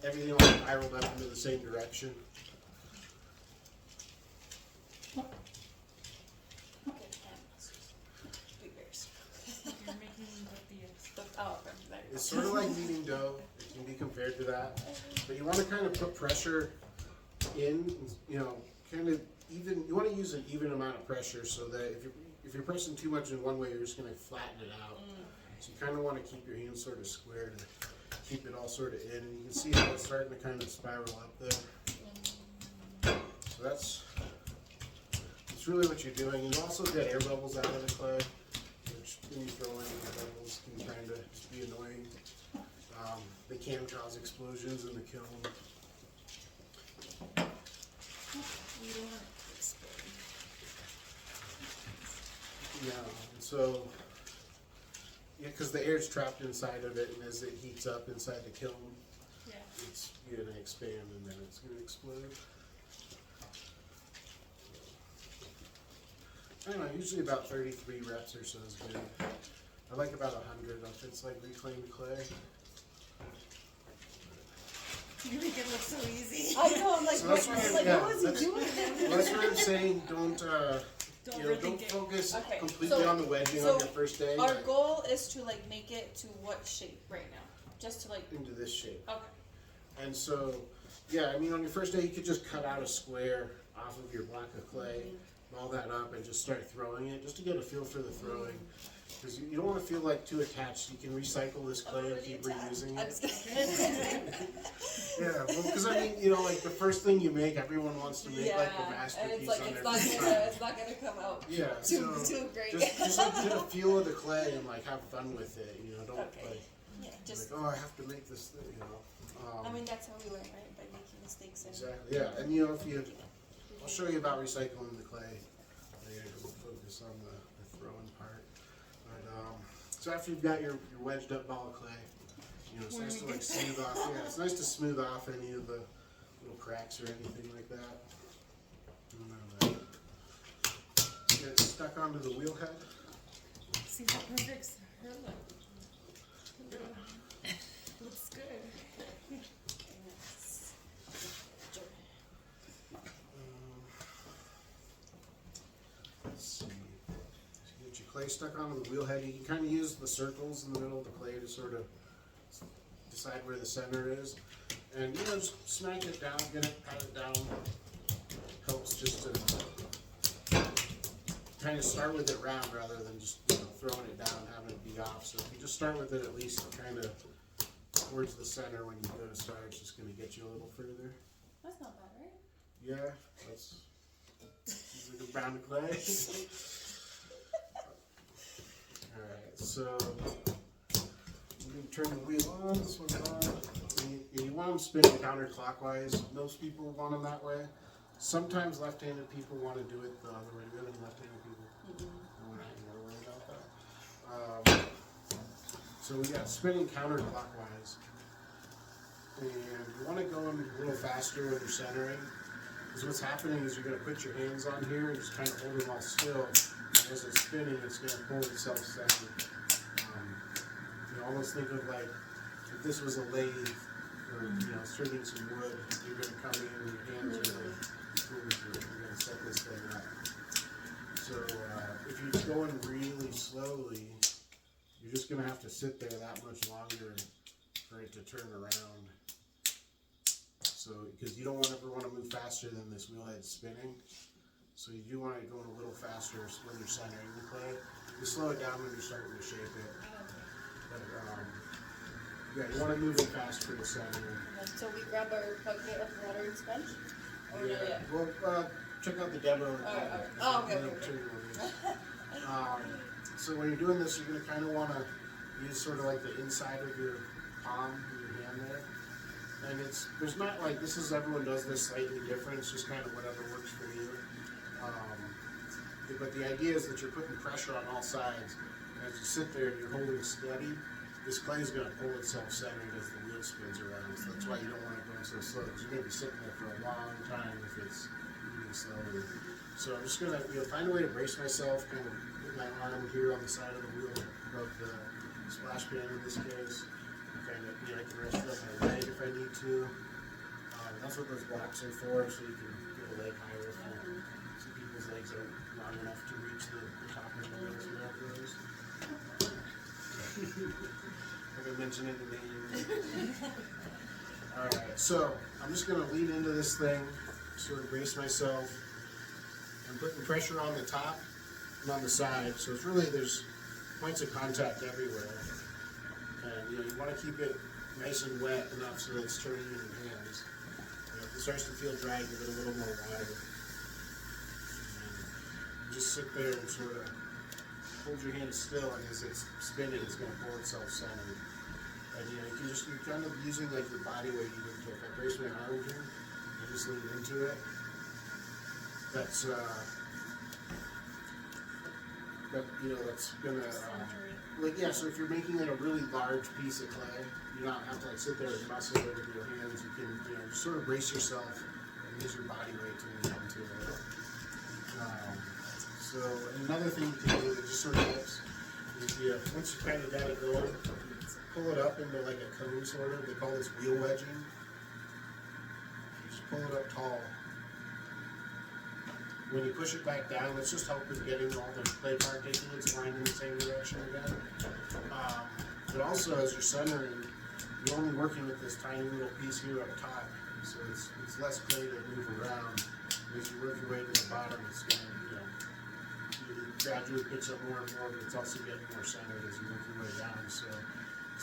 everything all spiraled up into the same direction. Big bears. You're making tortillas. Oh, there. It's sort of like kneading dough. It can be compared to that. But you want to kind of put pressure in, you know, kind of even, you want to use an even amount of pressure so that if you're pressing too much in one way, you're just going to flatten it out. So you kind of want to keep your hands sort of square to keep it all sort of in. And you can see how it's starting to kind of spiral up there. So that's really what you're doing. You also get air bubbles out of the clay, which when you throw in air bubbles can kind of just be annoying. They can cause explosions in the kiln. You don't want it to explode. Yeah, and so, yeah, because the air's trapped inside of it, and as it heats up inside the kiln, Yeah. it's going to expand and then it's going to explode. I don't know, usually about 33 reps or so is good. I like about 100 if it's like reclaimed clay. You make it look so easy. I know, I'm like, So that's what, what- like, yeah, what was he that's- doing? Well, that's what I'm saying, don't Overthink don't it. focus Okay, completely so- on the wedging so on your first day. Our like, goal is to like make it to what shape right now? Just to like, into this shape. okay. And so, yeah, I mean, on your first day, you could just cut out a square off of your block of clay, ball that up, and just start throwing it, just to get a feel for the throwing. Because you don't want to feel like too attached. You can recycle this clay and keep reusing I'm it. just kidding. Yeah, well, because I mean, you know, like the first thing you make, everyone wants to make like the and masterpiece it's like, on it's their not first gonna, time. it's not gonna come out Yeah, too, so too great. just like get a feel of the clay and like have fun with it. You know, don't Okay. like, Yeah, just, like, oh, I have to make this thing. You know. I mean, that's how we learn, right? By making mistakes and. Exactly. Yeah, and you know, if you, I'll show you about recycling the clay later. We'll focus on the throwing part. But so after you've got your wedged up ball of clay, you know, it's nice to like smooth off. Yeah, it's nice to smooth off any of the little cracks or anything like that. And then, get it stuck onto the wheel head. See how perfect her look. Looks good. Let's see. So you get your clay stuck onto the wheel head. You can kind of use the circles in the middle of the clay to sort of decide where the center is. And you know, just smack it down, get it, pat it down. Helps just to kind of start with it round rather than just, you know, throwing it down and having it be off. So if you just start with it at least kind of towards the center when you go to start, it's just going to get you a little further. That's not bad, right? Yeah, that's like a pound of clay. Alright, so I'm going to turn the wheel on, this one's on. And you want them spinning counterclockwise. Most people want them that way. Sometimes left-handed people want to do it the other way. Do you have any left-handed people? We're not gonna worry about that. So we got spinning counterclockwise. And you want to go in a little faster when you're centering. Because what's happening is you're going to put your hands on here and just kind of hold them all still. And as it's spinning, it's going to pull itself centered. You almost think of like if this was a lathe or, you know, turning some wood, you're going to come in and your hands are like, you're going to set this thing up. So if you're going really slowly, you're just going to have to sit there that much longer for it to turn around. So, because you don't ever want to move faster than this wheel head spinning. So you do want it going a little faster when you're centering the clay. You slow it down when you're starting to shape it. But, yeah, you want to move it fast for the center. So we grab our bucket of water and sponge? Or not yet? Well, check out the demo. Oh, okay, I'll okay. show you what it is. So when you're doing this, you're going to kind of want to use sort of like the inside of your palm, your hand there. And there's not like, everyone does this slightly different, it's just kind of whatever works for you. But the idea is that you're putting pressure on all sides. And as you sit there and you're holding steady, this clay is going to pull itself centered as the wheel spins around. So that's why you don't want it going so slow, because you're going to be sitting there for a long time if it's moving slowly. So I'm just going to find a way to brace myself, kind of put my arm here on the side of the wheel above the splash pan in this case. And kind kind of, you know, I can rest it on my leg if I need to. That's what those blocks are for, so you can get a leg higher if some people's legs aren't long enough to reach the top of the wheels without those. Have I mentioned it in the name? Alright, so I'm just going to lean into this thing, sort of brace myself. I'm putting pressure on the top and on the side, so it's really, there's points of contact everywhere. And you know, you want to keep it nice and wet enough so that it's turning in your hands. You know, if it starts to feel dry, give it a little more water. And just sit there and sort of hold your hand still, and as it's spinning, it's going to pull itself centered. And you know, you can just, you're kind of using like your body weight even to, if I brace my arm here, I just lean into it. That's, but you know, that's gonna, like, yeah, so if you're making like a really large piece of clay, you don't have to like sit there and muscle it with your hands. You can, you know, just sort of brace yourself and use your body weight to lean into it. So another thing you can do that just sort of helps is, you know, once you kind of got it going, pull it up into like a cone sort of. They call this wheel wedging. You just pull it up tall. When you push it back down, let's just help with getting all the clay part taking its line in the same direction again. But also, as you're centering, you're only working with this tiny little piece here up top, so it's less clay to move around. And as you work your way to the bottom, it's going to, you know, it gradually picks up more and more, but it's also getting more centered as you work your way down. So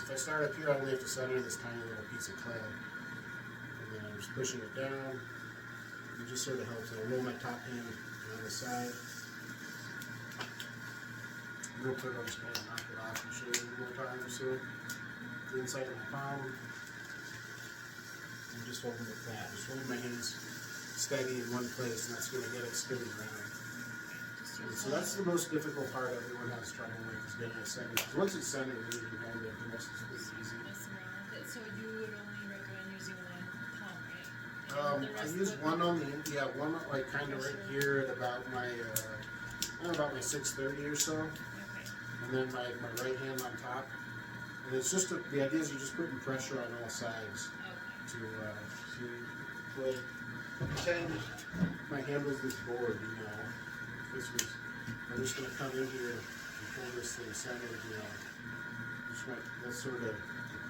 if I start up here, I only have to center this tiny little piece of clay, and then I'm just pushing it down. It just sort of helps. I'll roll my top hand on the side. Real quick, I'm just going to knock it off and show you one more time. So, the inside of my palm. I'm just holding it flat. Just holding my hands steady in one place, and that's going to get it spinning around. And so that's the most difficult part everyone has trouble with, is getting it centered. Because once it's centered, you can kind of, the rest is pretty easy. Mess around with it. So you would only recommend using one palm, right? And the I rest use of it- one on the, yeah, one like kind of right here at about my, I don't know, about my 630 or so. Okay. And then my right hand on top. And it's just, the idea is you're just putting pressure on all sides Okay. to play. Pretend my hand was this board, you know. This was, I'm just going to come in here and pull this thing centered, you know. Just want, that's sort of the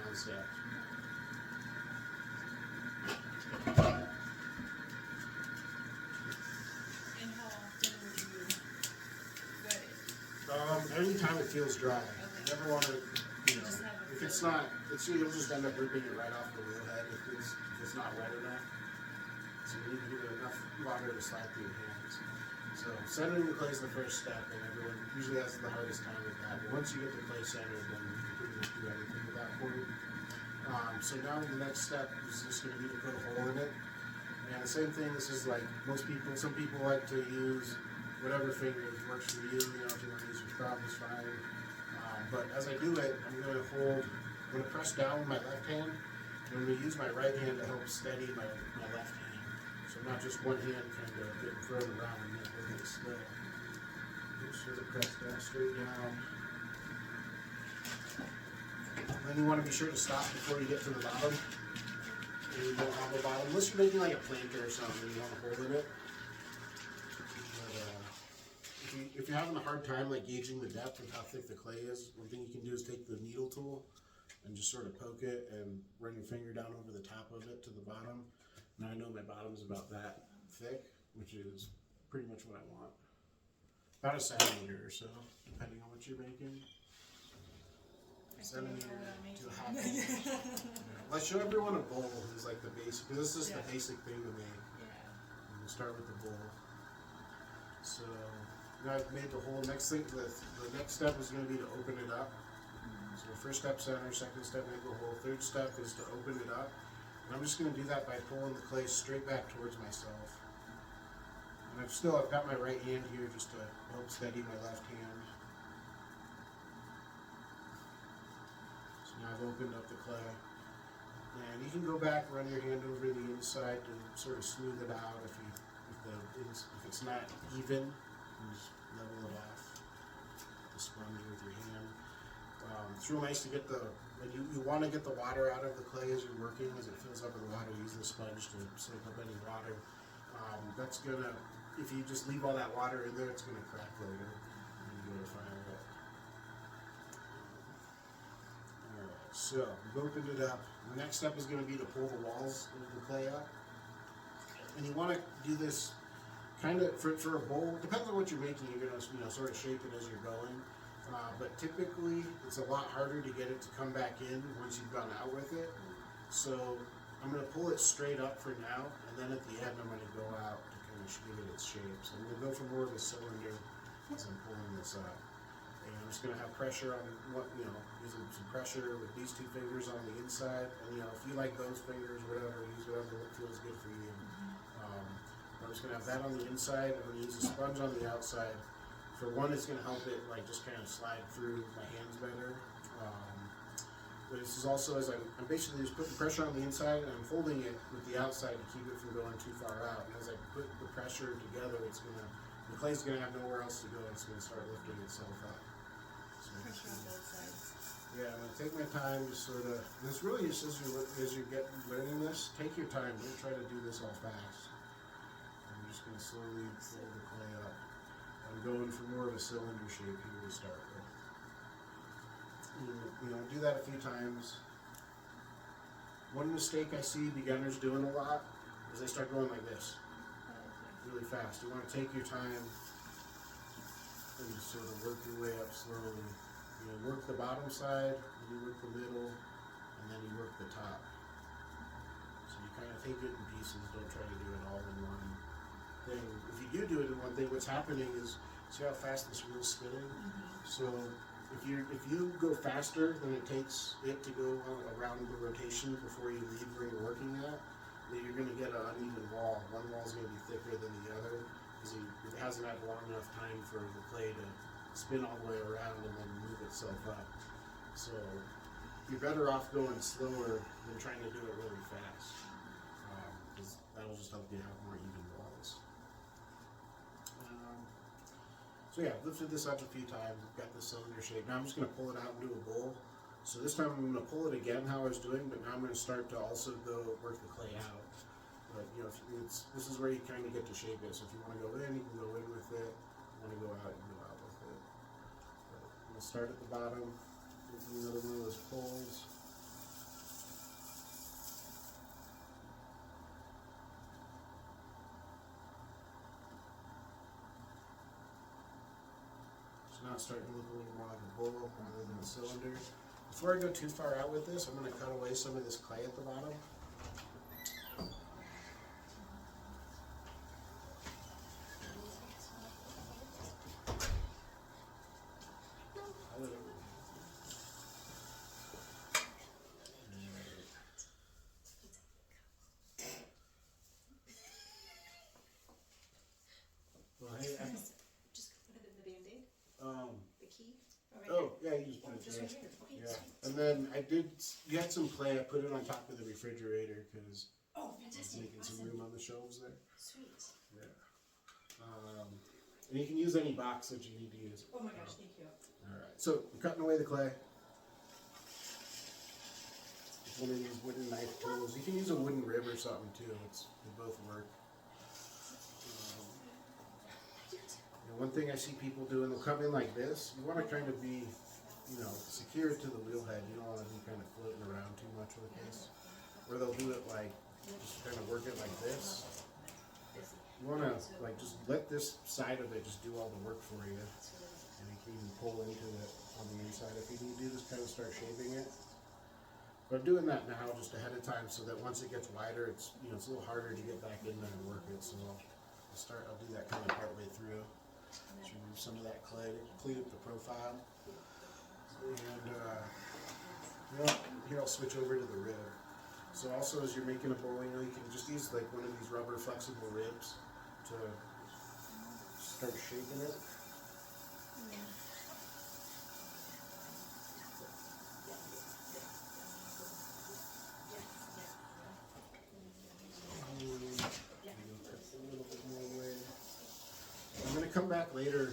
concept. And how often would you wet it? Anytime it feels dry. Okay. You never want to, you know, Just have it if it's feel- not, you'll just end up ripping it right off the wheel head if it's not wet enough. So you need to give it enough water to slide through your hands. So centering the clay is the first step, and everyone usually has the hardest time with that. But once you get the clay centered, then you can pretty much do anything at that point. So now the next step is just going to be to put a hole in it. And the same thing, this is like most people, some people like to use whatever finger works for you. You know, if you want to use your thumb, it's fine. But as I do it, I'm going to press down with my left hand. And I'm going to use my right hand to help steady my left hand. So not just one hand kind of getting thrown around and then holding it still. Just sort of press down, straight down. And then you want to be sure to stop before you get to the bottom. And you don't have a bottom, unless you're making like a planter or something, you want to hold in it. But if you're having a hard time like gauging the depth of how thick the clay is, one thing you can do is take the needle tool and just sort of poke it and run your finger down over the top of it to the bottom. Now I know my bottom's about that thick, which is pretty much what I want. About a centimeter or so, depending on what you're making. Centimeter to a half inch. Yeah. Let's show everyone a bowl is like the basic, because this is the basic thing to make. Yeah. And we'll start with the bowl. So now I've made the hole. Next thing, the next step is going to be to open it up. So first step center, second step make a hole, third step is to open it up. And I'm just going to do that by pulling the clay straight back towards myself. And I've got my right hand here just to help steady my left hand. So now I've opened up the clay. And you can go back, run your hand over the inside to sort of smooth it out if it's not even, and just level it off. The sponge with your hand. It's real nice to get the But you want to get the water out of the clay as you're working, as it fills up with water. Use the sponge to soak up any water. That's gonna, if you just leave all that water in there, it's gonna crack later. And you gotta fire it. Alright, so we've opened it up. The next step is gonna be to pull the walls of the clay up. And you want to do this kind of for a bowl. Depends on what you're making. You're gonna sort of shape it as you're going. But typically, it's a lot harder to get it to come back in once you've gone out with it. So I'm going to pull it straight up for now, and then at the end I'm going to go out to kind of give it its shape. So I'm going to go for more of a cylinder as I'm pulling this up. And I'm just going to have pressure on using some pressure with these two fingers on the inside. And if you like those fingers, whatever, use whatever feels good for you. I'm just going to have that on the inside. I'm going to use a sponge on the outside. For one, it's going to help it just kind of slide through my hands better. But this is also as I'm basically just putting pressure on the inside and I'm holding it with the outside to keep it from going too far out. And as I put the pressure together, the clay's going to have nowhere else to go. It's going to start lifting itself up. So Pressure on both sides. yeah, I'm going to take my time, just sort of. This really is as you're learning this. Take your time. Don't try to do this all fast. I'm just going to slowly pull the clay up. I'm going for more of a cylinder shape here to start with. Do that a few times. One mistake I see beginners doing a lot is they start going like this, really fast. You want to take your time and just sort of work your way up slowly. Work the bottom side, then you work the middle, and then you work the top. So you kind of take it in pieces. Don't try to do it all in one thing. If you do it in one thing, what's happening is, see how fast this wheel's spinning? So if you go faster than it takes it to go around the rotation before you leave where you're working at, then you're going to get an uneven wall. One wall's going to be thicker than the other because it hasn't had long enough time for the clay to spin all the way around and then move itself up. So you're better off going slower than trying to do it really fast, because that'll just help you have more even walls. So yeah, I've lifted this up a few times. I've got the cylinder shape. Now I'm just going to pull it out into a bowl. So this time I'm going to pull it again how I was doing, but now I'm going to start to also go work the clay out. But this is where you kind of get to shape it. So if you want to go in, you can go in with it. If you want to go out, you can go out with it. But I'm going to start at the bottom, do another one of those pulls. Now it's starting to look a little more like a bowl rather than a cylinder. Before I go too far out with this, I'm going to cut away some of this clay at the bottom. Well, hey, Just put it in the Band-Aid, the key. oh, yeah, you just put it Just there. right here. Okay, Yeah, sweet. and then you had some clay. I put it on top of the refrigerator because Oh, I was fantastic. making some Awesome. room on the shelves there. Sweet. Yeah. And you can use any box that you need to use. Oh my gosh, thank you. Alright, so I'm cutting away the clay. It's one of these wooden knife tools. You can use a wooden rib or something too. They both work. One thing I see people doing, they'll come in like this. You want to kind of be, secure to the wheel head. You don't want to be kind of floating around too much with this. Or they'll do it like, just kind of work it like this. You want to just let this side of it just do all the work for you. And you can even pull into it on the inside if you need to, just kind of start shaping it. But I'm doing that now just ahead of time so that once it gets wider, it's it's a little harder to get back in there and work it. So I'll do that kind of partway through. Just remove some of that clay to clean up the profile. And here I'll switch over to the rib. So also as you're making a bowl, you can just use like one of these rubber flexible ribs to start shaping it. I'm going to come back later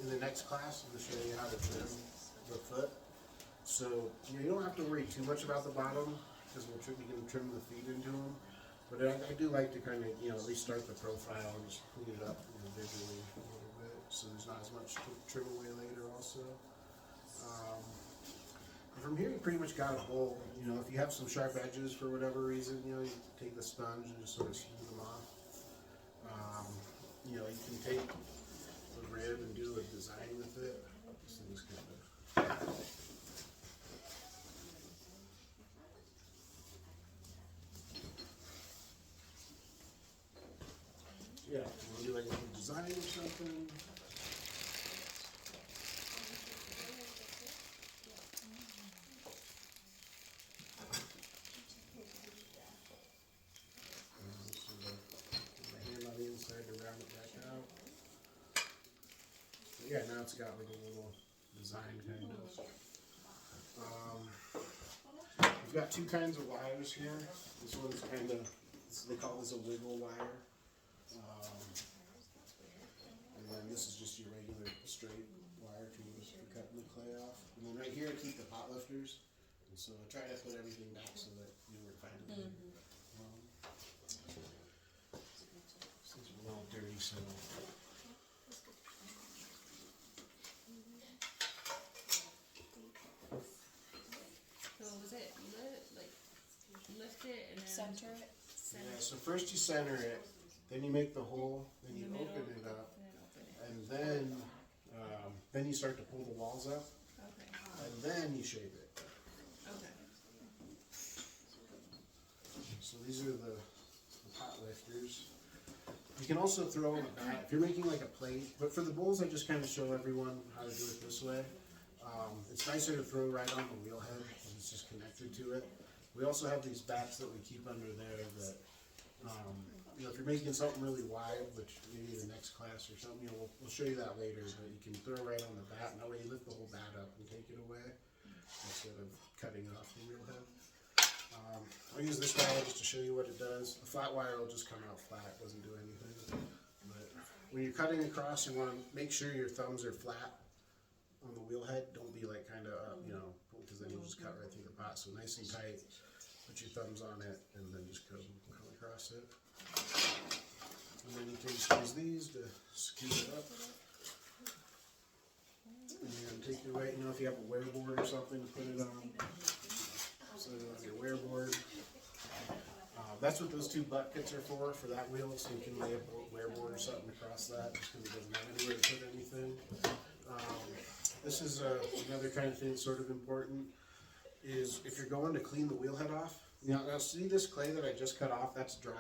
in the next class and show you how to trim the foot. So you don't have to worry too much about the bottom because we can trim the feet into them. But I do like to kind of, at least start the profile and just clean it up visually a little bit, so there's not as much to trim away later also. And from here you pretty much got a bowl. If you have some sharp edges for whatever reason, you take the sponge and just sort of smooth them off. You can take the rib and do a design with it. This thing's kind of... Yeah, you want to do like a little design or something? So the hand on the inside to round it back out. So yeah, now it's got like a little design kind of. We've got two kinds of wires here. This one's kind of, they call this a wiggle wire. And then this is just your regular straight wire to use for cutting the clay off. And then right here I keep the pot lifters. And so I try to put everything back so that you were finding it. This is a little dirty, so. So was it lift it and then Center it. Yeah, so first you center it, then you make the hole, then you open it up, and then you start to pull the walls up, Okay. and then you shape it. Okay. So these are the pot lifters. You can also throw on a bat if you're making like a plate, but for the bowls I just kind of show everyone how to do it this way. It's nicer to throw right on the wheel head because it's just connected to it. We also have these bats that we keep under there that, if you're making something really wide, which maybe the next class or something, we'll show you that later, but you can throw right on the bat, and that way you lift the whole bat up and take it away instead of cutting it off the wheel head. I'll use this wire just to show you what it does. The flat wire will just come out flat, doesn't do anything. But when you're cutting across, you want to make sure your thumbs are flat on the wheel head. Don't be like kind of up, because then you'll just cut right through the pot. So nice and tight. Put your thumbs on it and then just come across it. And then you can just use these to scoot it up. And you're going to take your weight, if you have a wear board or something to put it on. So on your wear board. That's what those two butt kits are for that wheel, so you can lay a wear board or something across that, just because it doesn't have anywhere to put anything. This is another kind of thing that's sort of important, is if you're going to clean the wheel head off. Now see this clay that I just cut off, that's dry.